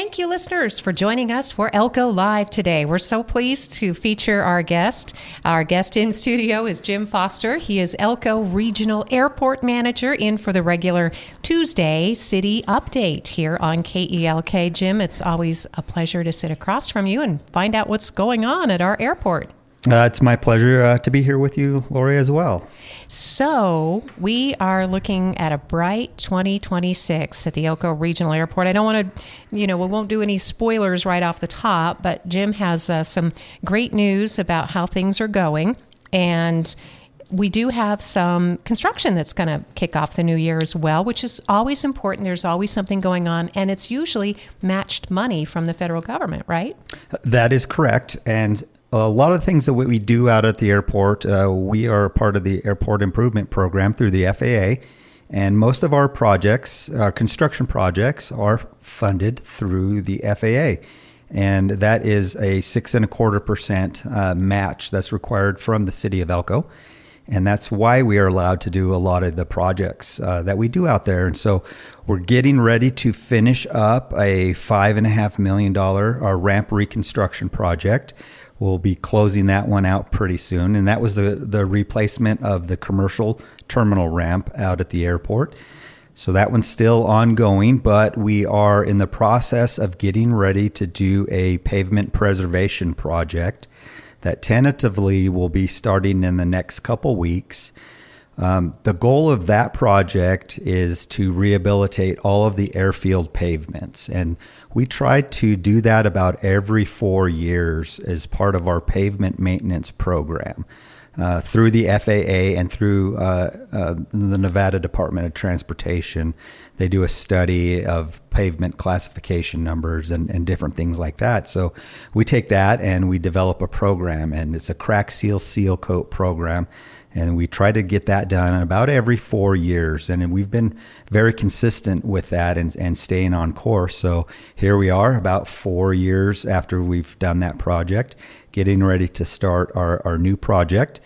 thank you, listeners, for joining us for Elko Live today. We're so pleased to feature our guest. Our guest in studio is Jim Foster. He is Elko Regional Airport Manager, in for the regular Tuesday City Update here on KELK. Jim, it's always a pleasure to sit across from you and find out what's going on at our airport. It's my pleasure to be here with you, Lori, as well. So we are looking at a bright 2026 at the Elko Regional Airport. I don't want to, we won't do any spoilers right off the top, but Jim has some great news about how things are going. And we do have some construction that's going to kick off the new year as well, which is always important. There's always something going on, and it's usually matched money from the federal government, right? That is correct. And a lot of the things that we do out at the airport, we are part of the Airport Improvement Program through the FAA. And most of our projects, our construction projects, are funded through the FAA. And that is a 6.25% match that's required from the city of Elko. And that's why we are allowed to do a lot of the projects that we do out there. And so we're getting ready to finish up a $5.5 million ramp reconstruction project. We'll be closing that one out pretty soon. And that was the replacement of the commercial terminal ramp out at the airport. So that one's still ongoing, but we are in the process of getting ready to do a pavement preservation project that tentatively will be starting in the next couple weeks. The goal of that project is to rehabilitate all of the airfield pavements. And we try to do that about every 4 years as part of our pavement maintenance program through the FAA and through the Nevada Department of Transportation. They do a study of pavement classification numbers and different things like that. So we take that and we develop a program, and it's a crack seal coat program. And we try to get that done about every 4 years. And we've been very consistent with that and staying on course. So here we are about 4 years after we've done that project, getting ready to start our new project.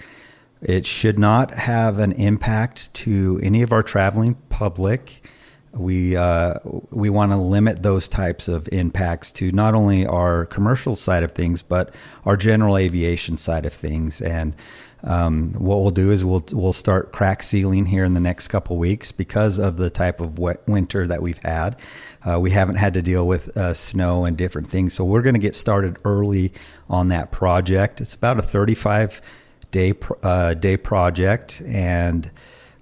It should not have an impact to any of our traveling public. We want to limit those types of impacts to not only our commercial side of things, but our general aviation side of things. And what we'll do is we'll start crack sealing here in the next couple weeks because of the type of wet winter that we've had. We haven't had to deal with snow and different things, so we're going to get started early on that project. It's about a 35-day project, and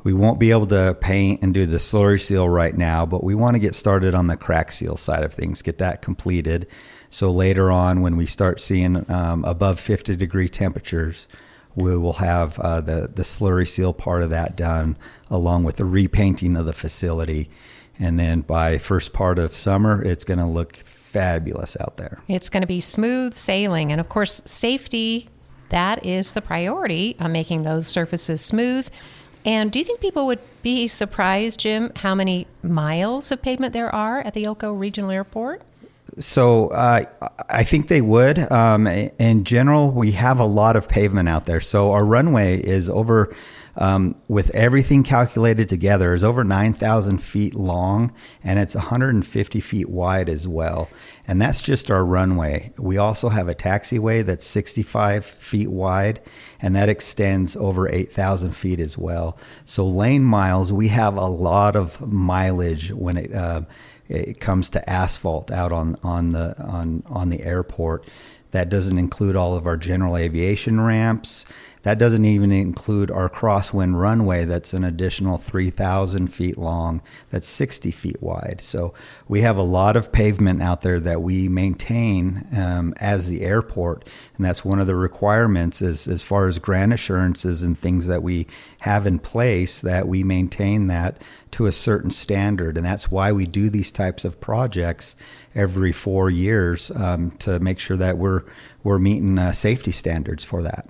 we won't be able to paint and do the slurry seal right now, but we want to get started on the crack seal side of things, get that completed. So later on, when we start seeing above 50-degree temperatures, we will have the slurry seal part of that done, along with the repainting of the facility. And then by first part of summer, it's going to look fabulous out there. It's going to be smooth sailing. And of course, safety, that is the priority on making those surfaces smooth. And do you think people would be surprised, Jim, how many miles of pavement there are at the Elko Regional Airport? So I think they would. In general, we have a lot of pavement out there. So our runway is over, with everything calculated together, is over 9,000 feet long, and it's 150 feet wide as well. And that's just our runway. We also have a taxiway that's 65 feet wide, and that extends over 8,000 feet as well. So lane miles, we have a lot of mileage when it comes to asphalt out on the airport. That doesn't include all of our general aviation ramps. That doesn't even include our crosswind runway that's an additional 3,000 feet long, that's 60 feet wide. So we have a lot of pavement out there that we maintain as the airport, and that's one of the requirements is, as far as grant assurances and things that we have in place, that we maintain that to a certain standard. And that's why we do these types of projects every 4 years to make sure that we're meeting safety standards for that.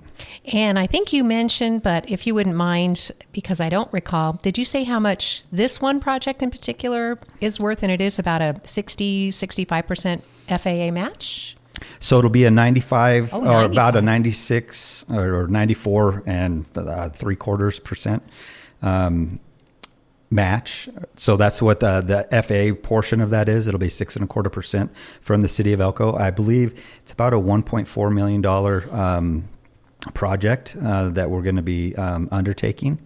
And I think you mentioned, but if you wouldn't mind, because I don't recall, did you say how much this one project in particular is worth? And it is about a 65% FAA match? So it'll be a 95 or about a 96 or 94 and 3/4% match. So that's what the FAA portion of that is. It'll be 6.25% from the city of Elko. I believe it's about a $1.4 million project that we're going to be undertaking.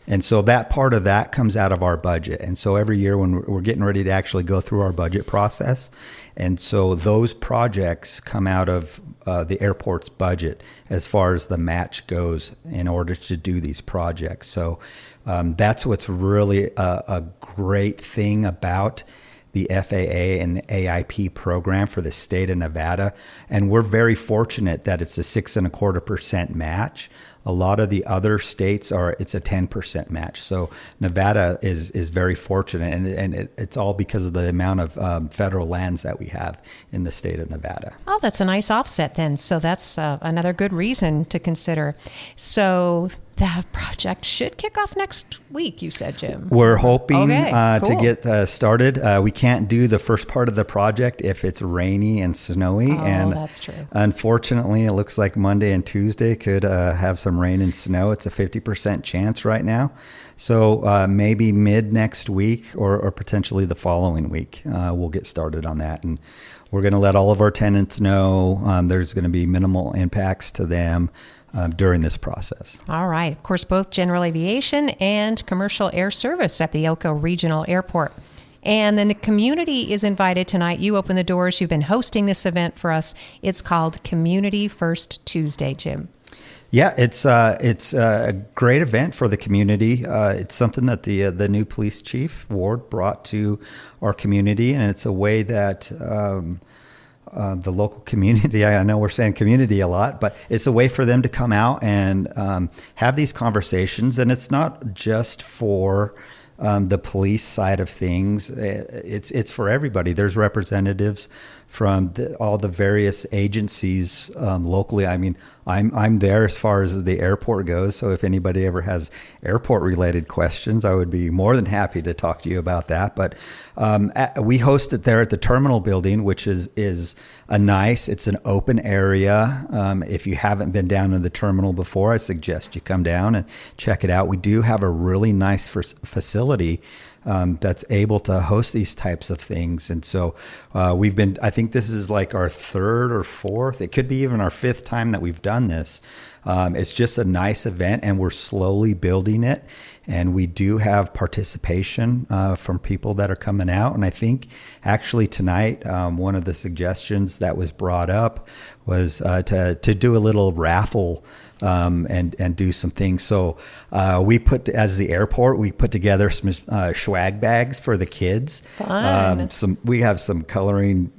And so that part of that comes out of our budget. And so every year when we're getting ready to actually go through our budget process, and so those projects come out of the airport's budget as far as the match goes in order to do these projects. So that's what's really a great thing about the FAA and the AIP program for the state of Nevada. And we're very fortunate that it's a 6.25% match. A lot of the other states it's a 10% match. So Nevada is very fortunate, and it's all because of the amount of federal lands that we have in the state of Nevada. Oh, that's a nice offset then. So that's another good reason to consider. So the project should kick off next week, you said, Jim. We're hoping cool. to get started. We can't do the first part of the project if it's rainy and snowy. Oh, and that's true. Unfortunately, it looks like Monday and Tuesday could have some rain and snow. It's a 50% chance right now. So maybe mid next week or potentially the following week, we'll get started on that. And we're going to let all of our tenants know there's going to be minimal impacts to them during this process. All right. Of course, both general aviation and commercial air service at the Elko Regional Airport. And then the community is invited tonight. You open the doors. You've been hosting this event for us. It's called Community First Tuesday, Jim. Yeah, it's a great event for the community. It's something that the new police chief, Ward, brought to our community, and it's a way that the local community, I know we're saying community a lot, but it's a way for them to come out and have these conversations. And it's not just for the police side of things. It's for everybody. There's representatives from all the various agencies locally. I mean, I'm there as far as the airport goes. So if anybody ever has airport related questions, I would be more than happy to talk to you about that. But we host it there at the terminal building, which is it's an open area. If you haven't been down to the terminal before, I suggest you come down and check it out. We do have a really nice facility that's able to host these types of things. And so I think this is like our third or fourth, it could be even our fifth time that we've done this. It's just a nice event, and we're slowly building it. And we do have participation from people that are coming out. And I think actually tonight, one of the suggestions that was brought up was to do a little raffle and do some things. So as the airport, we put together some swag bags for the kids. Fun. We have some coloring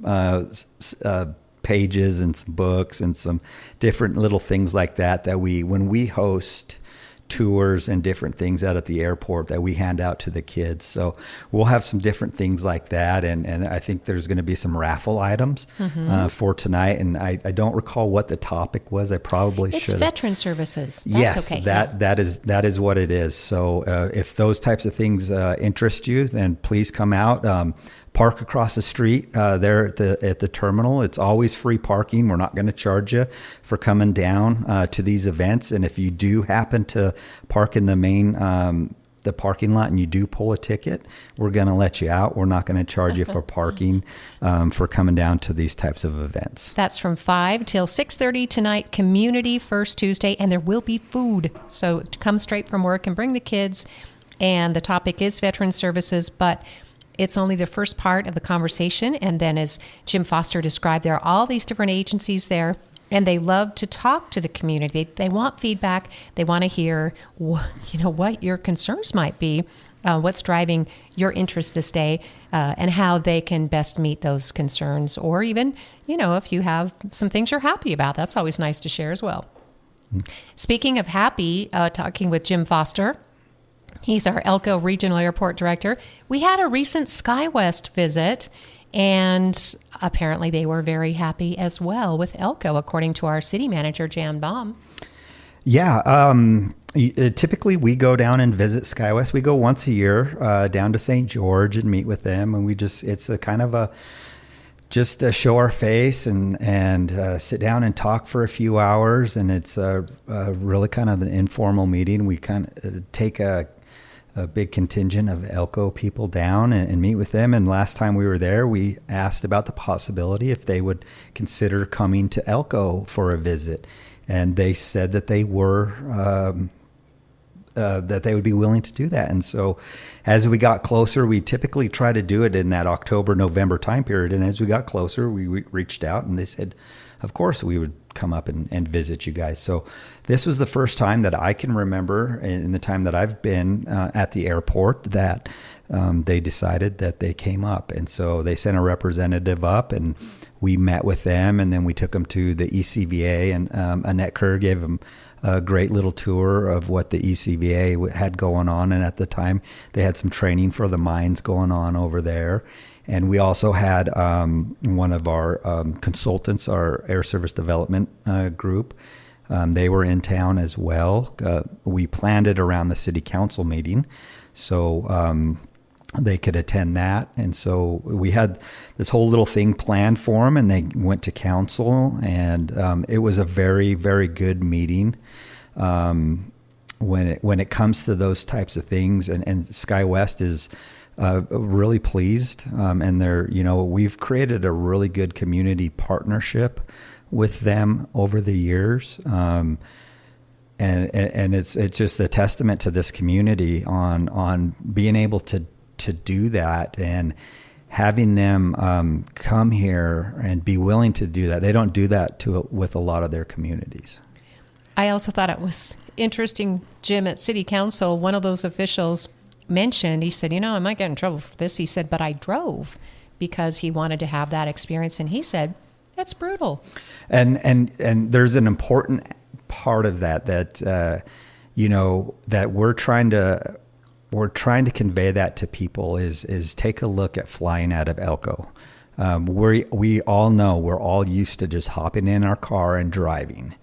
pages and some books and some different little things like that when we host tours and different things out at the airport that we hand out to the kids. So we'll have some different things like that. And I think there's going to be some raffle items for tonight. And I don't recall what the topic was. I probably should. It's veteran services. That's yes, okay. that is what it is. So if those types of things interest you, then please come out. Park across the street there at the terminal. It's always free parking. We're not going to charge you for coming down to these events. And if you do happen to park in the main the parking lot and you do pull a ticket, we're going to let you out. We're not going to charge you for parking for coming down to these types of events. That's from 5 till 6:30 tonight, Community First Tuesday, and there will be food. So come straight from work and bring the kids. And the topic is veteran services, but it's only the first part of the conversation. And then as Jim Foster described, there are all these different agencies there, and they love to talk to the community. They want feedback. They want to hear, what your concerns might be, what's driving your interest this day, and how they can best meet those concerns. Or even, if you have some things you're happy about, that's always nice to share as well. Mm-hmm. Speaking of happy, talking with Jim Foster, he's our Elko Regional Airport Director. We had a recent Skywest visit, and apparently they were very happy as well with Elko, according to our city manager, Jan Baum. Yeah. Typically, we go down and visit Skywest. We go once a year down to St. George and meet with them. And it's a kind of just show our face and sit down and talk for a few hours. And it's a really kind of an informal meeting. We kind of take a big contingent of Elko people down and meet with them. And last time we were there, we asked about the possibility if they would consider coming to Elko for a visit. And they said that they were, that they would be willing to do that. And so as we got closer, we typically try to do it in that October, November time period. And as we got closer, we reached out and they said, of course, we would come up and visit you guys. So this was the first time that I can remember in the time that I've been at the airport that they decided that they came up. And so they sent a representative up and we met with them, and then we took them to the ECVA, and Annette Kerr gave them a great little tour of what the ECVA had going on. And at the time, they had some training for the mines going on over there. And we also had one of our consultants, our Air Service Development group. They were in town as well. We planned it around the city council meeting, so they could attend that. And so we had this whole little thing planned for them, and they went to council, and it was a very, very good meeting. When it comes to those types of things, and Skywest is really pleased, and we've created a really good community partnership with them over the years, and it's just a testament to this community on being able to do that and having them come here and be willing to do that. They don't do that with a lot of their communities. I also thought it was interesting, Jim, at City Council, one of those officials mentioned, he said, I might get in trouble for this. He said, but I drove because he wanted to have that experience. And he said, that's brutal. And there's an important part of that that we're trying to convey that to people is take a look at flying out of Elko. We all know, we're all used to just hopping in our car and driving.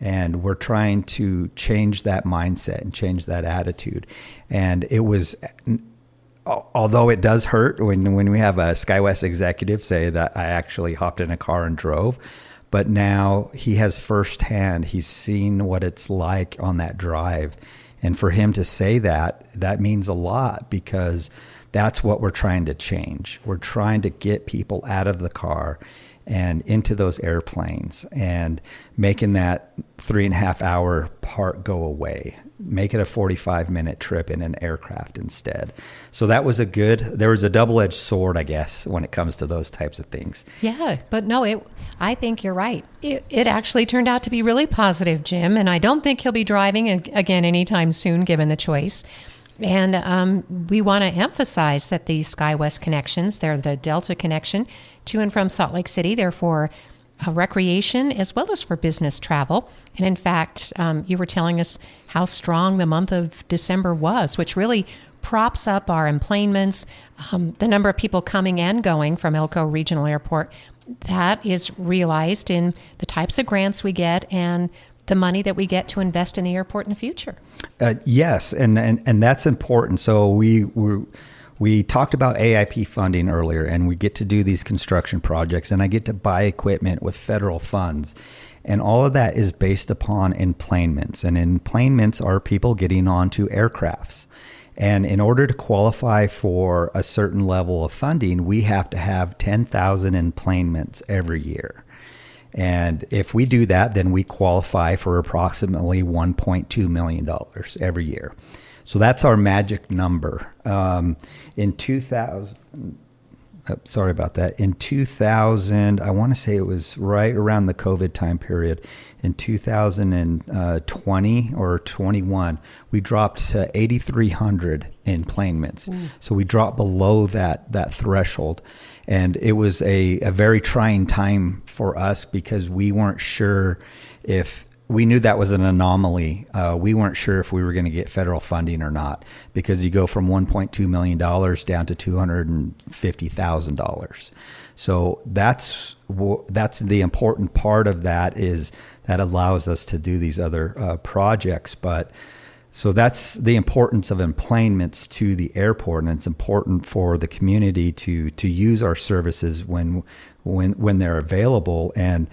And we're trying to change that mindset and change that attitude. And it was, although it does hurt when we have a Skywest executive say that I actually hopped in a car and drove, but now he has firsthand, he's seen what it's like on that drive. And for him to say that means a lot, because that's what we're trying to change. We're trying to get people out of the car and into those airplanes and making that 3.5 hour part go away. Make it a 45-minute trip in an aircraft instead. So that was there was a double-edged sword, I guess, when it comes to those types of things. Yeah, but no, I think you're right. It actually turned out to be really positive, Jim, and I don't think he'll be driving again anytime soon, given the choice. And we want to emphasize that these Skywest connections, they're the Delta connection to and from Salt Lake City. They're for recreation as well as for business travel. And in fact, you were telling us how strong the month of December was, which really props up our emplanements, the number of people coming and going from Elko Regional Airport. That is realized in the types of grants we get and the money that we get to invest in the airport in the future. Yes, and that's important. So we talked about AIP funding earlier, and we get to do these construction projects, and I get to buy equipment with federal funds. And all of that is based upon emplanements. And emplanements are people getting onto aircrafts. And in order to qualify for a certain level of funding, we have to have 10,000 emplanements every year. And if we do that, then we qualify for approximately $1.2 million every year. So that's our magic number. In 2000, sorry about that. In 2000, I want to say it was right around the COVID time period. In 2020 or 21, we dropped to 8,300 emplanements. So we dropped below that threshold. And it was a very trying time for us because we weren't sure if we knew that was an anomaly. We weren't sure if we were going to get federal funding or not, because you go from $1.2 million down to $250,000. So that's the important part of that, is that allows us to do these other projects. But so that's the importance of emplanements to the airport, and it's important for the community to use our services when they're available. And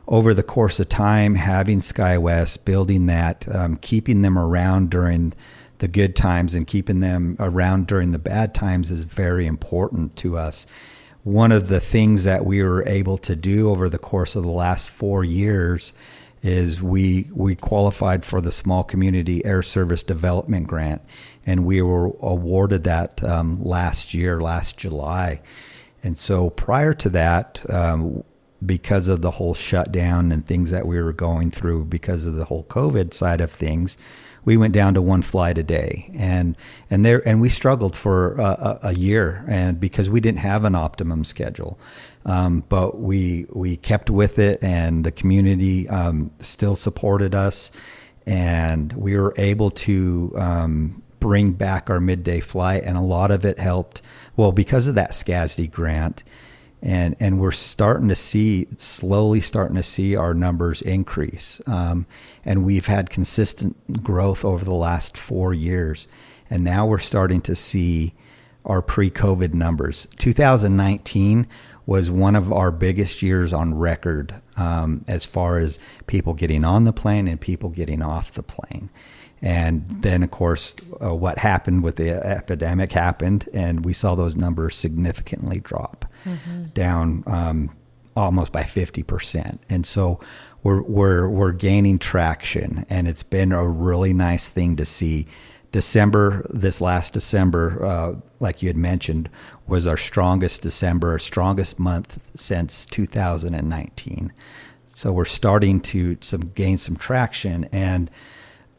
over the course of time, having Skywest, building that, keeping them around during the good times and keeping them around during the bad times is very important to us. One of the things that we were able to do over the course of the last 4 years is we qualified for the Small Community Air Service Development Grant, and we were awarded that last July. And so prior to that, because of the whole shutdown and things that we were going through because of the whole COVID side of things, we went down to one flight a day, and we struggled for a year, and because we didn't have an optimum schedule, but we kept with it, and the community still supported us, and we were able to bring back our midday flight, and a lot of it helped. Well, because of that SCASD grant. And we're slowly starting to see our numbers increase. And we've had consistent growth over the last 4 years. And now we're starting to see our pre-COVID numbers. 2019 was one of our biggest years on record as far as people getting on the plane and people getting off the plane. And then, of course, what happened with the epidemic happened, and we saw those numbers significantly drop down almost by 50%. And so we're gaining traction, and it's been a really nice thing to see. This last December, like you had mentioned, was our strongest December, our strongest month since 2019. So we're starting to gain some traction, and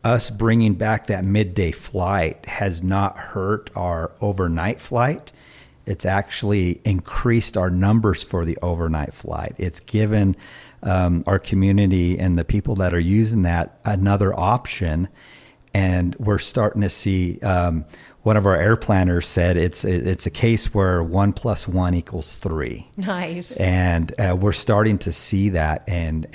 us bringing back that midday flight has not hurt our overnight flight. It's actually increased our numbers for the overnight flight. It's given our community and the people that are using that another option. And we're starting to see, one of our air planners said it's a case where 1 + 1 = 3. Nice. And we're starting to see that, and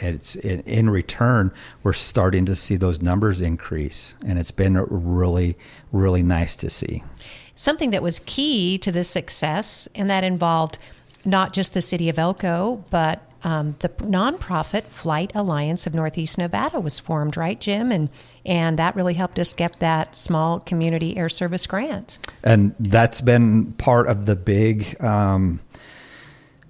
in return, we're starting to see those numbers increase, and it's been really, really nice to see. Something that was key to this success, and that involved not just the city of Elko, but the nonprofit Flight Alliance of Northeast Nevada was formed, right, Jim? And that really helped us get that Small Community Air Service grant. And that's been part of the big, one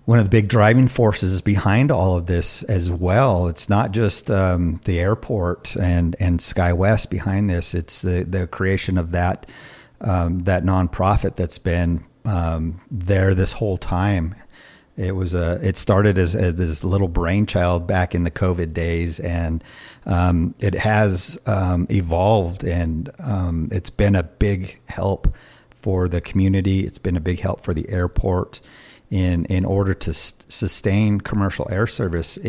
of the big driving forces behind all of this as well. It's not just the airport and Skywest behind this. It's the creation of that nonprofit that's been there this whole time. It started as this little brainchild back in the COVID days, and it has evolved, and it's been a big help for the community. It's been a big help for the airport in order to sustain commercial air service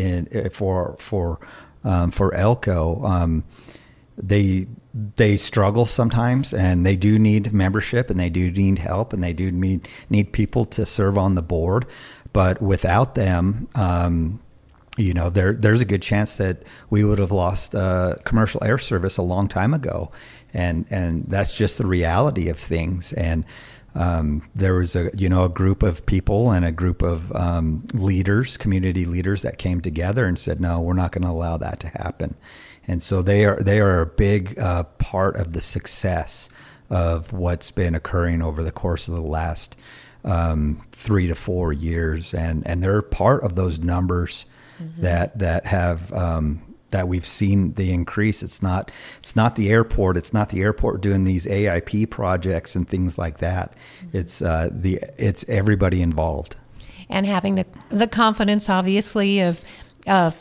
for Elko. They struggle sometimes, and they do need membership, and they do need help, and they do need people to serve on the board. But without them, there's a good chance that we would have lost commercial air service a long time ago, and that's just the reality of things. And there was a group of people and a group of community leaders that came together and said, no, we're not going to allow that to happen. And so they are a big part of the success of what's been occurring over the course of the last 3 to 4 years, and they're part of those numbers that have that we've seen the increase. It's not the airport. It's not the airport doing these AIP projects and things like that. It's everybody involved, and having the confidence, obviously, of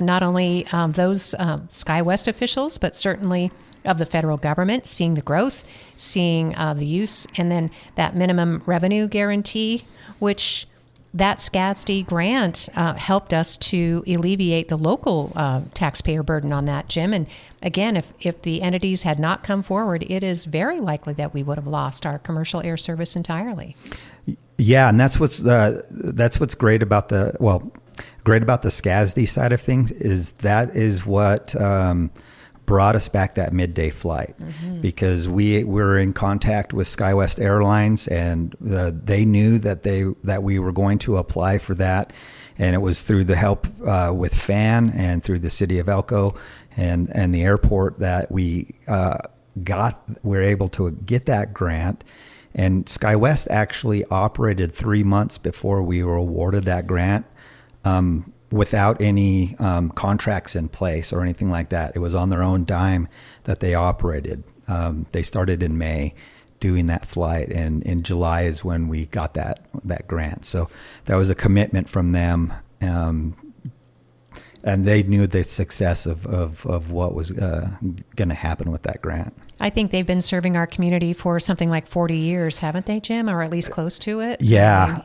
not only those Skywest officials, but certainly of the federal government, seeing the growth, seeing the use, and then that minimum revenue guarantee, which that SCASD grant helped us to alleviate the local taxpayer burden on that, Jim. And again, if the entities had not come forward, it is very likely that we would have lost our commercial air service entirely. Yeah, and that's what's great about the SCASD side of things is what brought us back that midday flight, because we were in contact with Skywest Airlines, and they knew that we were going to apply for that, and it was through the help with FAN and through the city of Elko and the airport that we we're able to get that grant. And Skywest actually operated 3 months before we were awarded that grant, without any contracts in place or anything like that. It was on their own dime that they operated. They started in May doing that flight, and in July is when we got that grant. So that was a commitment from them, and they knew the success of what was going to happen with that grant. I think they've been serving our community for something like 40 years, haven't they, Jim, or at least close to it? Yeah,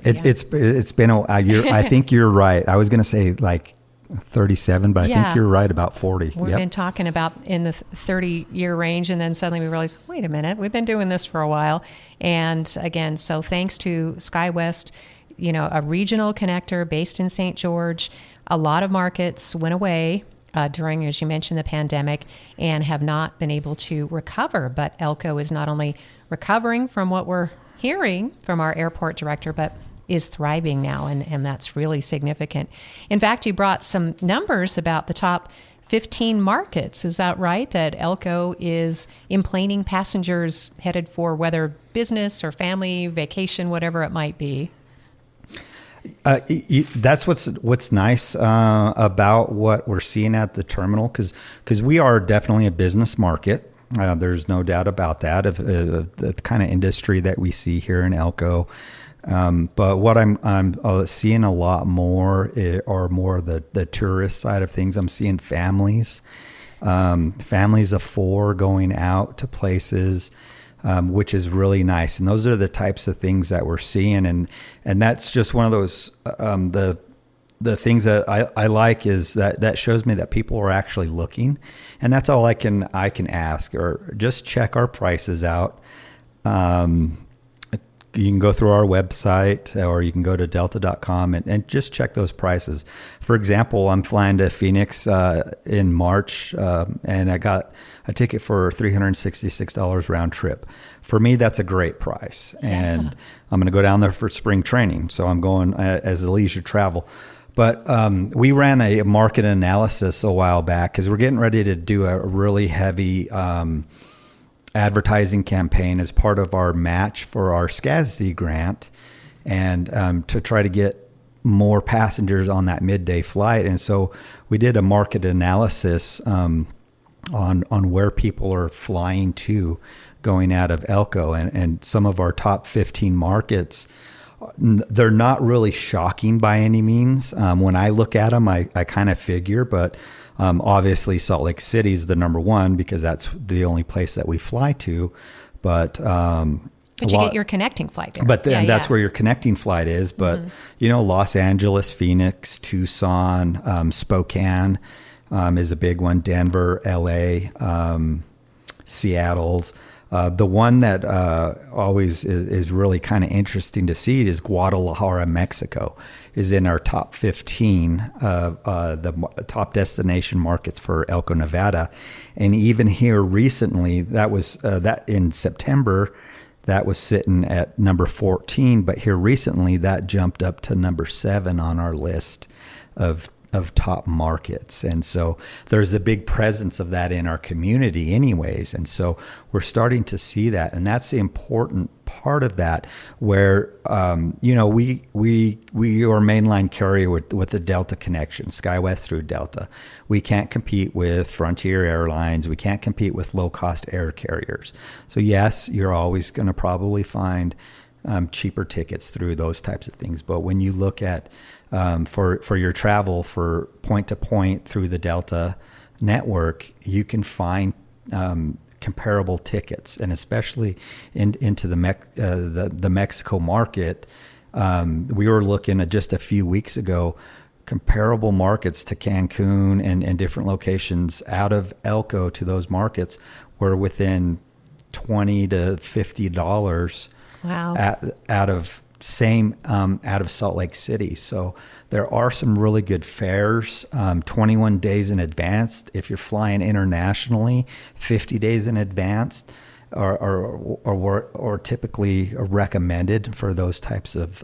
it's been I think you're right. I was going to say like 37, but I think you're right about 40. We've been talking about in the 30-year range, and then suddenly we realized, wait a minute, we've been doing this for a while. And again, so thanks to Skywest, a regional connector based in St. George, a lot of markets went away during, as you mentioned, the pandemic, and have not been able to recover. But Elko is not only recovering from what we're hearing from our airport director, but is thriving now, and that's really significant. In fact, you brought some numbers about the top 15 markets. Is that right? That Elko is emplaning passengers headed for whether business or family, vacation, whatever it might be. That's what's nice about what we're seeing at the terminal, because we are definitely a business market. There's no doubt about that, of the kind of industry that we see here in Elko. But what I'm seeing a lot more are more the tourist side of things. I'm seeing families of 4 going out to places, which is really nice. And those are the types of things that we're seeing. And that's just one of those, the things that I like is that shows me that people are actually looking. And that's all I can ask, or just check our prices out. You can go through our website, or you can go to delta.com and just check those prices. For example, I'm flying to Phoenix in March, and I got a ticket for $366 round trip. For me, that's a great price. And I'm going to go down there for spring training. So I'm going as a leisure travel. But we ran a market analysis a while back, because we're getting ready to do a really heavy advertising campaign as part of our match for our SCASD grant, and to try to get more passengers on that midday flight. And so we did a market analysis on where people are flying to going out of Elko, and some of our top 15 markets, they're not really shocking by any means. When I look at them, I kind of figure, but obviously Salt Lake City is the number one, because that's the only place that we fly to. But you get your connecting flight there. But then that's where your connecting flight is. But Los Angeles, Phoenix, Tucson, Spokane is a big one. Denver, LA, Seattle's. The one that always is really kind of interesting to see is Guadalajara, Mexico, is in our top 15 of the top destination markets for Elko, Nevada. And even here recently, that was that in September, that was sitting at number 14. But here recently, that jumped up to number 7 on our list of top markets. And so there's a big presence of that in our community anyways. And so we're starting to see that. And that's the important part of that, where, we are mainline carrier with the Delta connection, Skywest through Delta. We can't compete with Frontier Airlines. We can't compete with low-cost air carriers. So yes, you're always going to probably find cheaper tickets through those types of things. But when you look at for your travel for point to point through the Delta network, you can find comparable tickets, and especially into the Mexico market. We were looking at just a few weeks ago, comparable markets to Cancun and different locations out of Elko to those markets were within $20 to $50. Wow. Out of Salt Lake City. So there are some really good fares, 21 days in advance. If you're flying internationally, 50 days in advance are typically recommended for those types of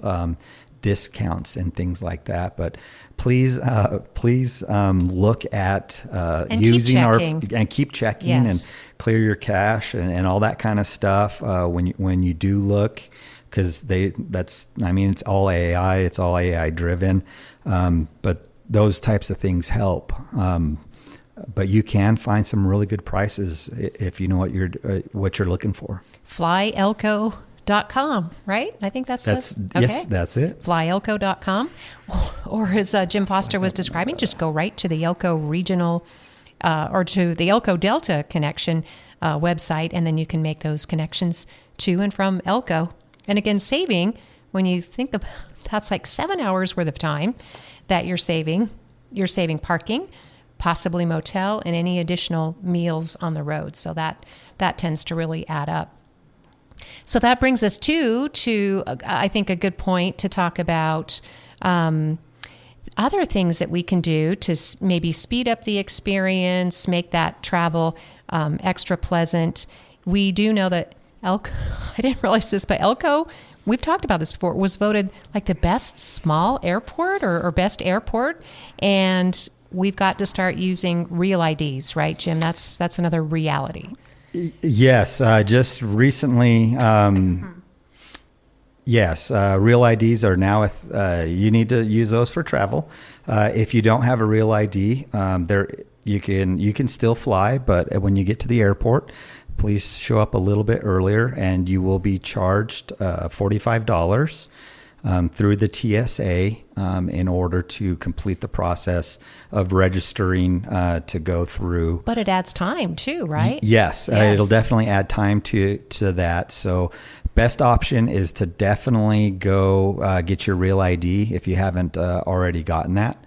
discounts and things like that. But please look at using and keep checking and clear your cache and all that kind of stuff when you do look, because it's all AI, it's all AI driven, but those types of things help. But you can find some really good prices if you know what you're looking for. FlyElko.com, right? I think that's okay. Yes, that's it. FlyElko.com, or as Jim Foster was describing, just go right to the Elko Regional or to the Elko Delta Connection website, and then you can make those connections to and from Elko. And again, saving, when you think about, that's like 7 hours worth of time that you're saving. You're saving parking, possibly motel, and any additional meals on the road. So that tends to really add up. So that brings us to I think, a good point to talk about other things that we can do to maybe speed up the experience, make that travel extra pleasant. We do know that Elko, I didn't realize this, but Elko, we've talked about this before, was voted like the best small airport or best airport. And we've got to start using real IDs, right, Jim? That's another reality. Yes, just recently, yes, real IDs are now, you need to use those for travel. If you don't have a real ID, you can still fly, but when you get to the airport, please show up a little bit earlier, and you will be charged $45 through the TSA in order to complete the process of registering to go through. But it adds time too, right? Yes. It'll definitely add time to that. So best option is to definitely go get your real ID if you haven't already gotten that.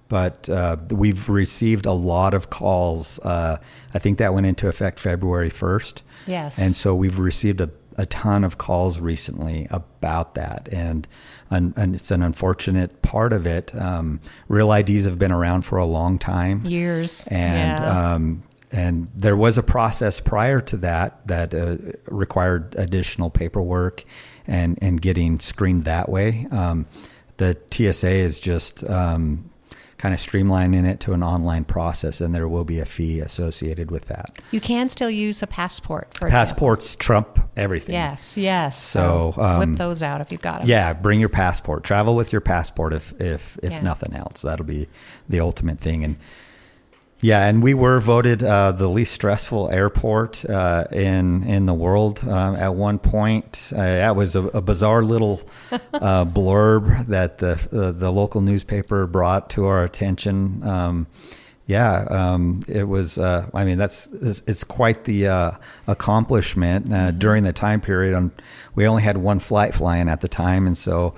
But we've received a lot of calls. I think that went into effect February 1st. Yes. And so we've received a ton of calls recently about that. And it's an unfortunate part of it. Real IDs have been around for a long time. Years. And there was a process prior to that required additional paperwork and getting screened that way. The TSA is just kind of streamlining it to an online process, and there will be a fee associated with that. You can still use a passport, for Passports trump everything. Yes. So whip those out if you've got them. Yeah, bring your passport. Travel with your passport if nothing else. That'll be the ultimate thing. And we were voted the least stressful airport in the world at one point. That was a bizarre little blurb that the local newspaper brought to our attention. It was. It's quite the accomplishment during the time period. We only had one flight flying at the time, and so.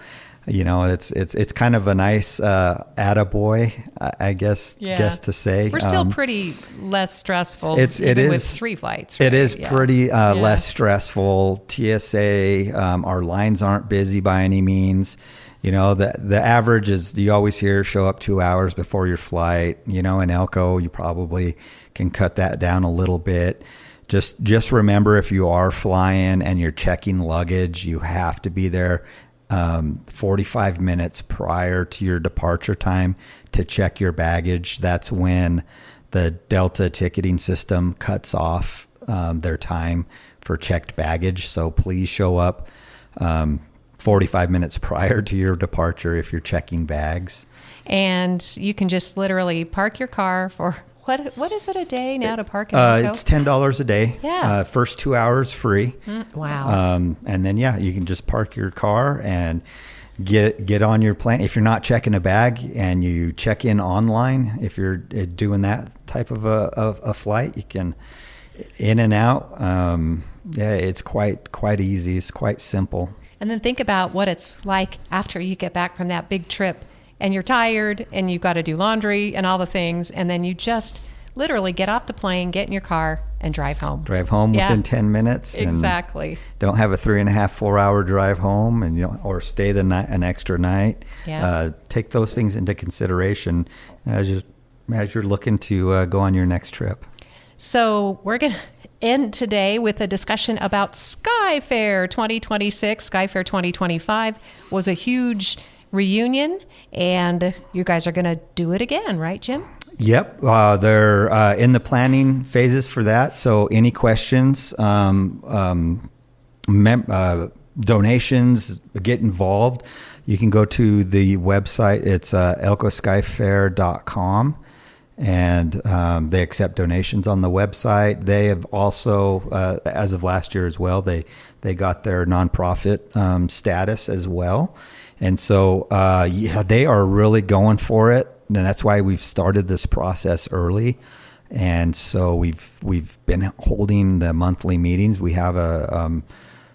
It's kind of a nice attaboy, I guess to say. We're still pretty less stressful with 3 flights. Right? It is pretty less stressful. TSA, our lines aren't busy by any means. The average is, you always hear show up 2 hours before your flight. In Elko, you probably can cut that down a little bit. Just remember, if you are flying and you're checking luggage, you have to be there 45 minutes prior to your departure time to check your baggage. That's when the Delta ticketing system cuts off their time for checked baggage. So please show up 45 minutes prior to your departure if you're checking bags. And you can just literally park your car for... What is it a day now to park in Elko? It's $10 a day. Yeah. First 2 hours free. Wow. And then you can just park your car and get on your plane. If you're not checking a bag and you check in online, if you're doing that type of a flight, you can in and out. It's quite easy. It's quite simple. And then think about what it's like after you get back from that big trip. And you're tired, and you've got to do laundry and all the things, and then you just literally get off the plane, get in your car, and drive home. Drive home within 10 minutes. Exactly. Don't have a 3.5-4 hour drive home, or stay an extra night. Yeah. Take those things into consideration as you're looking to go on your next trip. So we're gonna. end today with a discussion about Sky Fair 2026. Sky Fair 2025 was a huge reunion, and you guys are going to do it again, right, Jim? Yep, they're in the planning phases for that. So any questions, donations, get involved. You can go to the website. It's elkoskyfair.com, and they accept donations on the website. They have also, as of last year as well, they got their nonprofit status as well. And so, they are really going for it. And that's why we've started this process early. And so we've been holding the monthly meetings. We have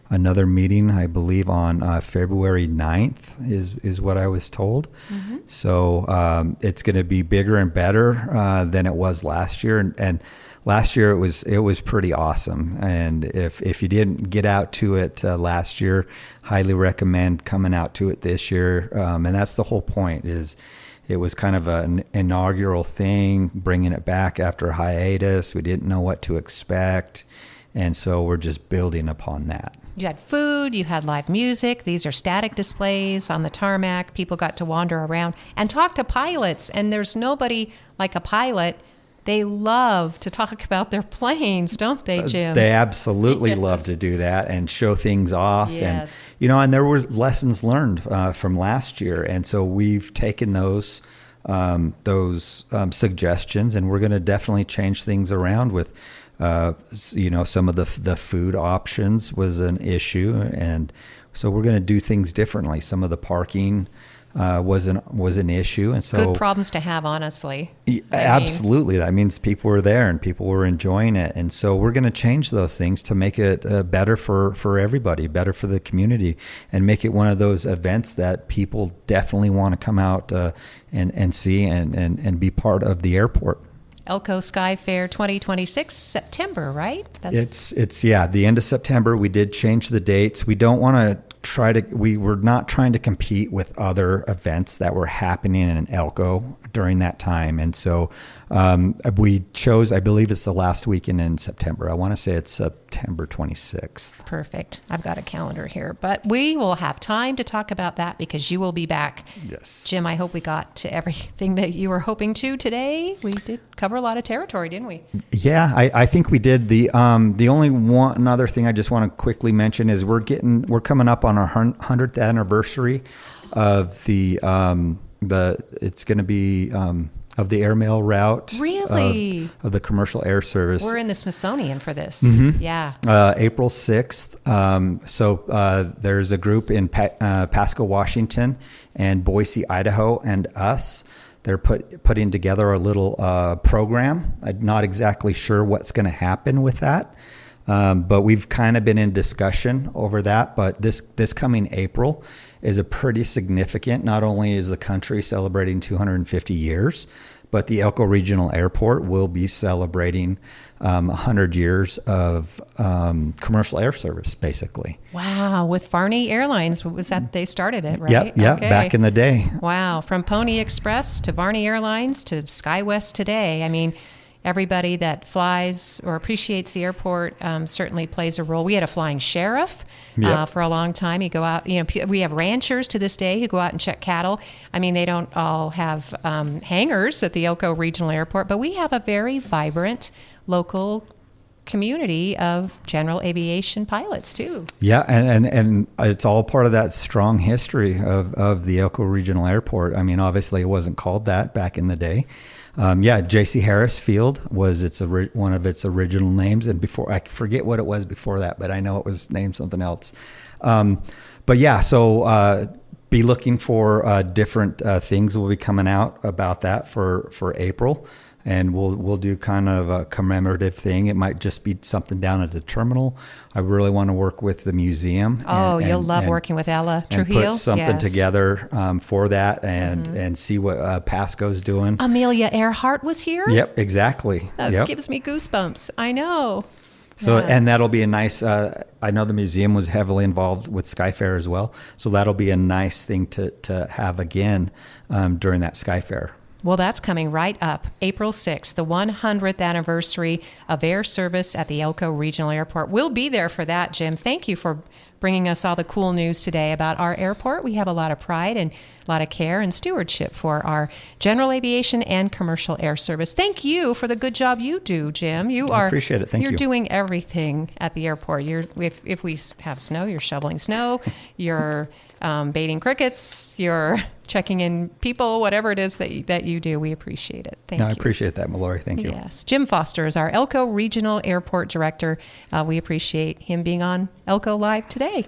another meeting, I believe, on February 9th is what I was told. Mm-hmm. So it's going to be bigger and better than it was last year. And last year it was pretty awesome. And if you didn't get out to it last year, highly recommend coming out to it this year. And that's the whole point. Is it was kind of an inaugural thing, bringing it back after a hiatus. We didn't know what to expect. And so we're just building upon that. You had food, you had live music. These are static displays on the tarmac. People got to wander around and talk to pilots. And there's nobody like a pilot. They love to talk about their planes, don't they, Jim? They absolutely love to do that and show things off. Yes. And, and there were lessons learned from last year. And so we've taken those suggestions, and we're going to definitely change things around with, some of the food options was an issue. And so we're going to do things differently. Some of the parking was an issue, and so good problems to have, honestly. Absolutely, that means people were there and people were enjoying it, and so we're going to change those things to make it better for everybody, better for the community, and make it one of those events that people definitely want to come out and see and be part of the airport. Elko Sky Fair 2026, September, right? It's the end of September. We did change the dates. We don't want to we were not trying to compete with other events that were happening in Elko during that time. And so we chose, I believe it's the last weekend in September. I want to say it's September 26th. Perfect. I've got a calendar here, but we will have time to talk about that because you will be back. Yes. Jim, I hope we got to everything that you were hoping to today. We did cover a lot of territory, didn't we? Yeah, I think we did. The only one other thing I just want to quickly mention is we're coming up on our 100th anniversary of it's going to be of the airmail route. Really? Of the commercial air service. We're in the Smithsonian for this. Mm-hmm. Yeah. April 6th. So there's a group in Pasco, Washington, and Boise, Idaho, and us. They're putting together a little program. I'm not exactly sure what's going to happen with that. But we've kind of been in discussion over that. But this coming April is a pretty significant. Not only is the country celebrating 250 years, but the Elko Regional Airport will be celebrating 100 years of commercial air service, basically. Wow, with Varney Airlines, was that they started it, right? Yep, yeah, okay. Back in the day. Wow, from Pony Express to Varney Airlines to Skywest today. I mean, everybody that flies or appreciates the airport certainly plays a role. We had a flying sheriff for a long time. You go out, we have ranchers to this day who go out and check cattle. I mean, they don't all have hangars at the Elko Regional Airport, but we have a very vibrant local community of general aviation pilots too. Yeah, and it's all part of that strong history of the Elko Regional Airport. I mean, obviously it wasn't called that back in the day. J.C. Harris Field was one of its original names, and before I forget what it was before that, but I know it was named something else. So be looking for different things will be coming out about that for April. And we'll do kind of a commemorative thing. It might just be something down at the terminal. I really want to work with the museum. You'll love working with Ella Trujillo. And put something together for that and see what Pasco's doing. Amelia Earhart was here? Yep, exactly. That gives me goosebumps. I know. So, and that'll be a nice, I know the museum was heavily involved with Sky Fair as well. So that'll be a nice thing to have again during that Sky Fair. Well, that's coming right up. April 6th, the 100th anniversary of air service at the Elko Regional Airport. We'll be there for that, Jim. Thank you for bringing us all the cool news today about our airport. We have a lot of pride and a lot of care and stewardship for our general aviation and commercial air service. Thank you for the good job you do, Jim. I appreciate it. Thank you. You're doing everything at the airport. If we have snow, you're shoveling snow. You're baiting crickets. You're checking in people. Whatever it is that you do, we appreciate it. Thank you. I appreciate that, Mallory. Thank you. Yes, Jim Foster is our Elko Regional Airport Director. We appreciate him being on Elko Live today.